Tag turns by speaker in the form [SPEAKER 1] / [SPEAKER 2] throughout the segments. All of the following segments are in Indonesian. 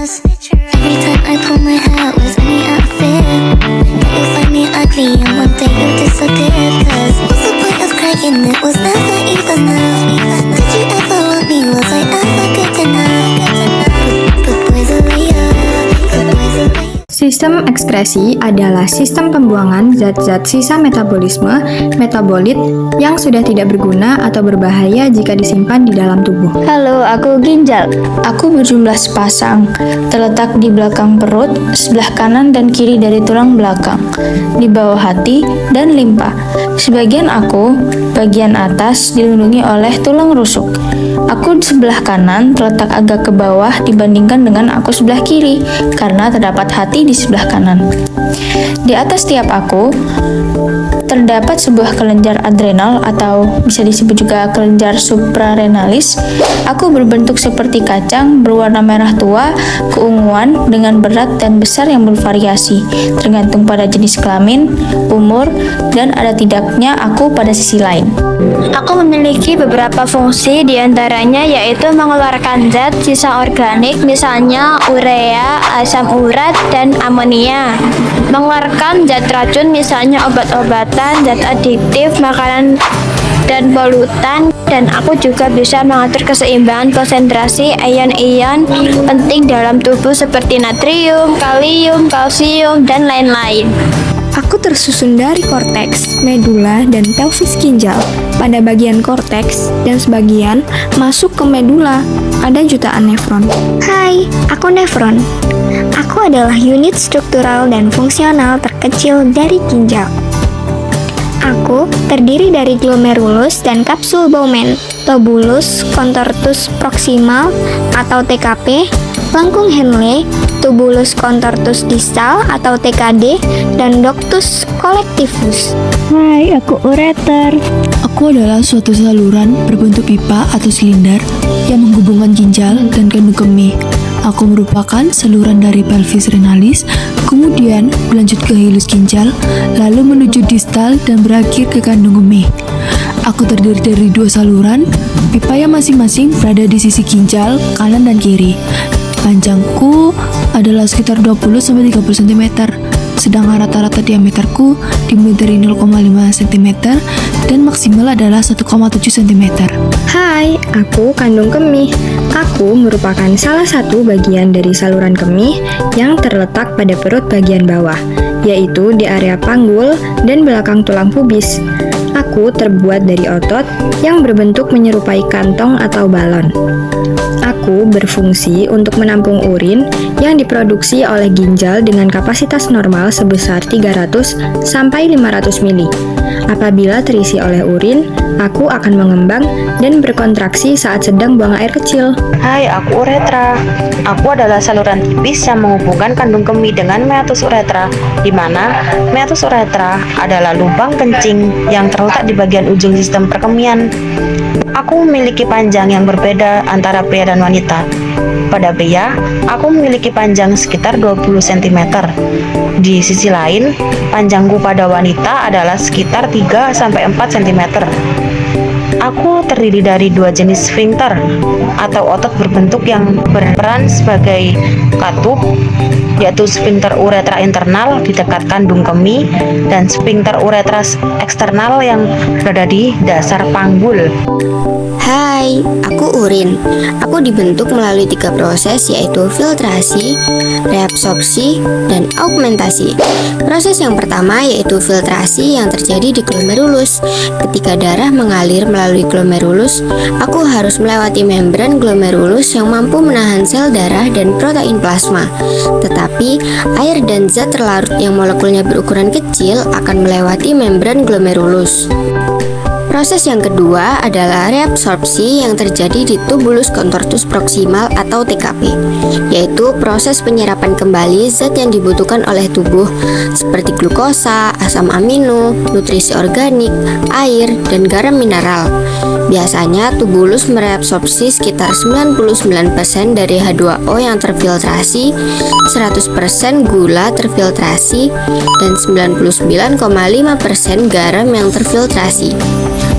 [SPEAKER 1] Every time I pull my hair was any outfit. But you find me ugly and one day you disappear. Cause what's the point of crying? It was never enough. Did you ever want me? Was I ever good enough? Good boys are layers. Good boys are layers.
[SPEAKER 2] Sistem ekskresi adalah sistem pembuangan zat-zat sisa metabolisme metabolit yang sudah tidak berguna atau berbahaya jika disimpan di dalam tubuh.
[SPEAKER 3] Halo, aku ginjal. Aku berjumlah sepasang, terletak di belakang perut, sebelah kanan dan kiri dari tulang belakang, di bawah hati dan limpa. Sebagian aku, bagian atas, dilindungi oleh tulang rusuk. Aku di sebelah kanan terletak agak ke bawah dibandingkan dengan aku sebelah kiri, karena terdapat hati di sebelah kanan. Di atas tiap aku, terdapat sebuah kelenjar adrenal atau bisa disebut juga kelenjar suprarenalis. Aku berbentuk seperti kacang, berwarna merah tua, keunguan, dengan berat dan besar yang bervariasi, tergantung pada jenis kelamin, umur, dan ada tidaknya aku pada sisi lain.
[SPEAKER 4] Aku memiliki beberapa fungsi, diantaranya yaitu mengeluarkan zat sisa organik, misalnya urea, asam urat, dan amonia. Mengeluarkan zat racun, misalnya obat-obatan, zat adiktif, makanan, dan polutan. Dan aku juga bisa mengatur keseimbangan konsentrasi ion-ion penting dalam tubuh seperti natrium, kalium, kalsium, dan lain-lain.
[SPEAKER 2] Aku tersusun dari korteks, medula, dan pelvis ginjal. Pada bagian korteks dan sebagian masuk ke medula, ada jutaan nefron.
[SPEAKER 5] Hai, aku nefron. Aku adalah unit struktural dan fungsional terkecil dari ginjal. Aku terdiri dari glomerulus dan kapsul Bowman, tubulus contortus proximal atau TKP, lengkung Henle, tubulus contortus distal atau TKD, dan ductus collectivus.
[SPEAKER 6] Hai, aku ureter. Aku adalah suatu saluran berbentuk pipa atau silinder yang menghubungkan ginjal dan kandung kemih. Aku merupakan saluran dari pelvis renalis, kemudian berlanjut ke hilus ginjal, lalu menuju distal dan berakhir ke kandung kemih. Aku terdiri dari dua saluran, pipa yang masing-masing berada di sisi ginjal, kanan dan kiri. Panjangku adalah sekitar 20-30 cm, sedangkan rata-rata diameterku dimulai dari 0,5 cm dan maksimal adalah 1,7 cm.
[SPEAKER 2] Hai, aku kandung kemih. Aku merupakan salah satu bagian dari saluran kemih yang terletak pada perut bagian bawah, yaitu di area panggul dan belakang tulang pubis. Aku terbuat dari otot yang berbentuk menyerupai kantong atau balon. Aku berfungsi untuk menampung urin yang diproduksi oleh ginjal dengan kapasitas normal sebesar 300 sampai 500 ml. Apabila terisi oleh urin, aku akan mengembang dan berkontraksi saat sedang buang air kecil.
[SPEAKER 7] Hai, aku uretra. Aku adalah saluran tipis yang menghubungkan kandung kemih dengan meatus uretra, di mana meatus uretra adalah lubang kencing yang terletak di bagian ujung sistem perkemihan. Aku memiliki panjang yang berbeda antara pria dan wanita. Pada pria, aku memiliki panjang sekitar 20 cm. Di sisi lain, panjangku pada wanita adalah sekitar 3-4 cm. Aku terdiri dari dua jenis sfinkter atau otot berbentuk yang berperan sebagai katup, yaitu sfinkter uretra internal di dekat kandung kemih dan sfinkter uretra eksternal yang berada di dasar panggul.
[SPEAKER 5] Hai, aku urin. Aku dibentuk melalui 3 proses, yaitu filtrasi, reabsorpsi, dan augmentasi. Proses yang pertama yaitu filtrasi yang terjadi di glomerulus. Ketika darah mengalir melalui glomerulus, aku harus melewati membran glomerulus yang mampu menahan sel darah dan protein plasma. Tetapi, air dan zat terlarut yang molekulnya berukuran kecil akan melewati membran glomerulus. Proses yang kedua adalah reabsorpsi yang terjadi di tubulus contortus proximal atau TKP, yaitu proses penyerapan kembali zat yang dibutuhkan oleh tubuh seperti glukosa, asam amino, nutrisi organik, air, dan garam mineral. Biasanya tubulus mereabsorpsi sekitar 99% dari H2O yang terfiltrasi, 100% gula terfiltrasi, dan 99,5% garam yang terfiltrasi.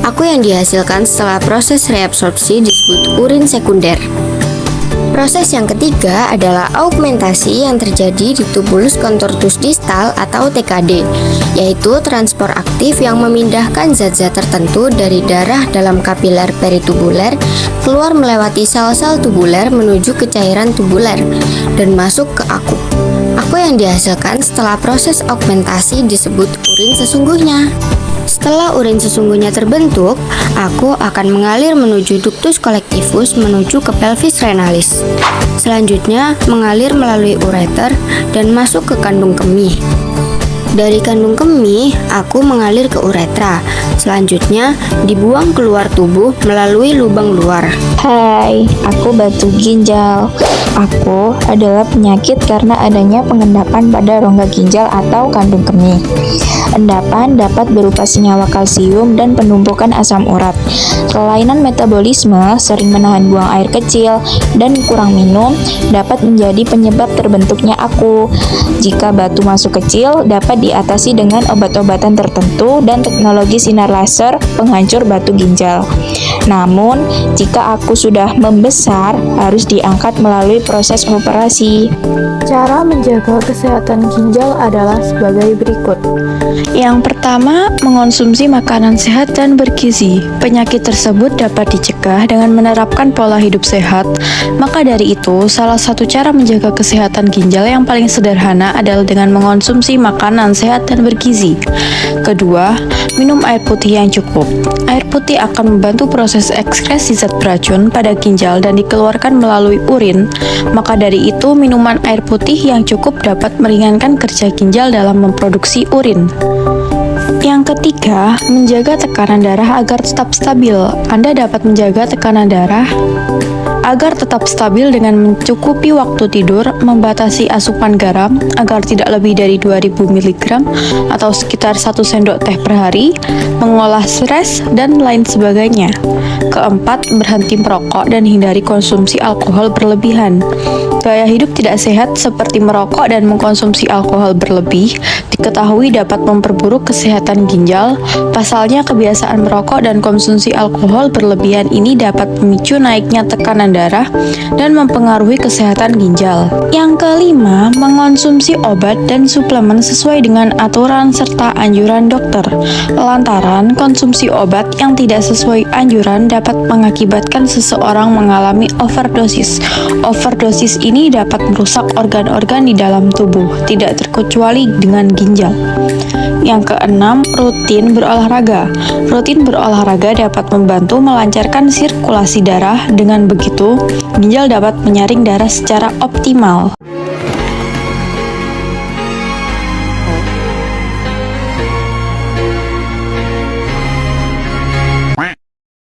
[SPEAKER 5] Aku yang dihasilkan setelah proses reabsorpsi disebut urin sekunder. Proses yang ketiga adalah augmentasi yang terjadi di tubulus contortus distal atau TKD, yaitu transport aktif yang memindahkan zat-zat tertentu dari darah dalam kapiler peritubuler keluar melewati sel-sel tubuler menuju ke cairan tubuler dan masuk ke aku. Aku yang dihasilkan setelah proses augmentasi disebut urin sesungguhnya. Setelah urin sesungguhnya terbentuk, aku akan mengalir menuju ductus collectivus menuju ke pelvis renalis. Selanjutnya, mengalir melalui ureter dan masuk ke kandung kemih. Dari kandung kemih, aku mengalir ke uretra. Selanjutnya, dibuang keluar tubuh melalui lubang luar.
[SPEAKER 3] Hai, aku batu ginjal. Aku adalah penyakit karena adanya pengendapan pada rongga ginjal atau kandung kemih. Endapan dapat berupa senyawa kalsium dan penumpukan asam urat. Kelainan metabolisme sering menahan buang air kecil dan kurang minum dapat menjadi penyebab terbentuknya aku. Jika batu masuk kecil dapat diatasi dengan obat-obatan tertentu dan teknologi sinar laser penghancur batu ginjal. Namun, jika aku sudah membesar, harus diangkat melalui proses operasi.
[SPEAKER 6] Cara menjaga kesehatan ginjal adalah sebagai berikut.
[SPEAKER 3] Yang pertama, mengonsumsi makanan sehat dan bergizi. Penyakit tersebut dapat dicegah dengan menerapkan pola hidup sehat. Maka dari itu, salah satu cara menjaga kesehatan ginjal yang paling sederhana adalah dengan mengonsumsi makanan sehat dan bergizi. Kedua, minum air putih yang cukup. Air putih akan membantu proses ekskresi zat beracun pada ginjal dan dikeluarkan melalui urin. Maka dari itu, minuman air putih yang cukup dapat meringankan kerja ginjal dalam memproduksi urin. Yang ketiga, menjaga tekanan darah agar tetap stabil. Anda dapat menjaga tekanan darah agar tetap stabil dengan mencukupi waktu tidur, membatasi asupan garam agar tidak lebih dari 2000 mg atau sekitar 1 sendok teh per hari, mengolah stres, dan lain sebagainya. Keempat, berhenti merokok dan hindari konsumsi alkohol berlebihan. Gaya hidup tidak sehat seperti merokok dan mengkonsumsi alkohol berlebih diketahui dapat memperburuk kesehatan ginjal. Pasalnya, kebiasaan merokok dan konsumsi alkohol berlebihan ini dapat memicu naiknya tekanan darah dan mempengaruhi kesehatan ginjal. Yang kelima, mengonsumsi obat dan suplemen sesuai dengan aturan serta anjuran dokter. Lantaran konsumsi obat yang tidak sesuai anjuran dapat mengakibatkan seseorang mengalami overdosis. Overdosis ini dapat merusak organ-organ di dalam tubuh, tidak terkecuali dengan ginjal. Yang keenam, rutin berolahraga. Rutin berolahraga dapat membantu melancarkan sirkulasi darah. Dengan begitu, ginjal dapat menyaring darah secara optimal.